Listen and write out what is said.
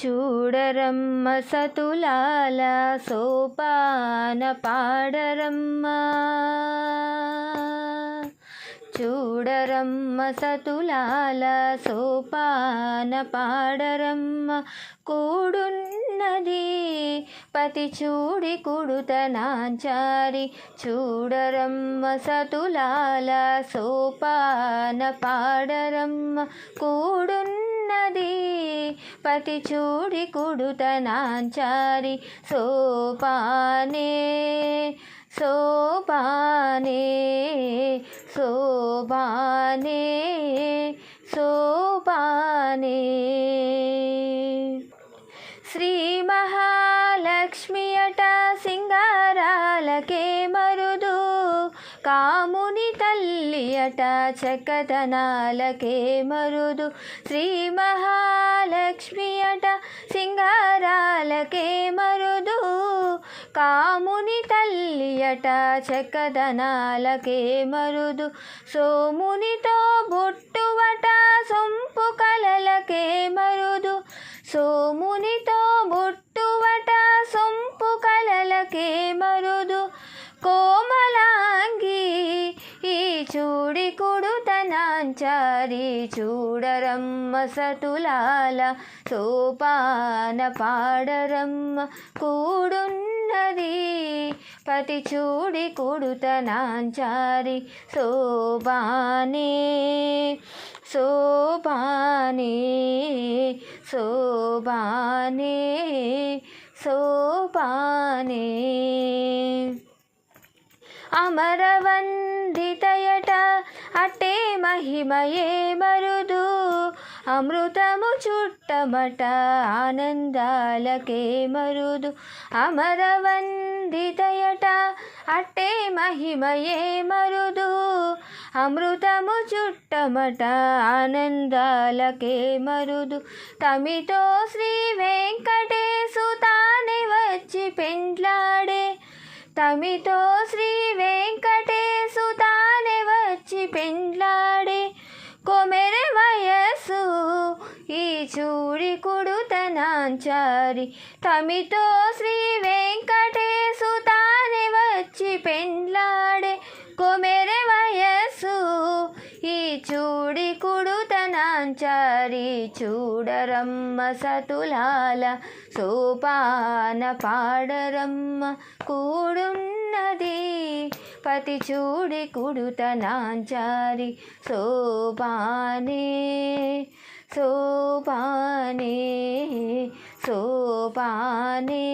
చూడరమ్మ సతులాల సోపాన పాడరమ్మ, చూడరమ్మ సతులాల సోపాన పాడరమ్మ. కూడున్నది పతి చూడి కుడుతనాంచారి, చూడరమ్మ సతులాల సోపాన పాడరమ్మ. కూడున్నది పతి చూడి కుడుతనాంచారి, సోపానే సోపానే శోభానే శోభానే. శ్రీ మహాలక్ష్మి అట సింగారాలకే మరుదు, కాముని తల్లి అట చక్కదనాలకే మరుదు. శ్రీ మహాలక్ష్మి అట సింగారాలకే మరుదు, కాముని తల్లి అట చక్కదనాలకే మరుదు. సోమునితో బొట్టువట సొంపు కలలకే మరుదు, సోమునితో బొట్టువట సొంపు కలలకే మరుదు. కోమలాంగి ఈ చూడి కుడుతనాంచారి, చూడరమ్మ సతులాల సోపాన పాడరమ్మ. కూడున్నది పతి చూడి కుడుతనాంచారి, శోభానే శోభానే శోభానే శోభానే. అమరవందితయట అట్టే మహిమయే మరుదు, అమృతము చుట్టమట ఆనందాలకే మరుదు. అమరవందితయట అట్టే మహిమయే మరుదు, అమృతము చుట్టమట ఆనందాలకే మరుదు. తమితో శ్రీ వెంకటేశు తానే వచ్చి పెండ్లాడే, తమితో శ్రీ వెంకటేశు తానే వచ్చి పెండ్లాడే. కొమెరె వయస్సు ఈ చూడి కుడుతనాంచారి, తమితో శ్రీ వెంకటేశు తానే వచ్చి పెండ్లాడే. కొమెరె వయస్సు ఈ చూడి కుడుతనాంచారి, చూడరమ్మ సతులాల సోపాన పాడరమ్మ. కూడున్నది పతి చూడి కుడుతనాంచారి, శోభానే శోభానే శోభానే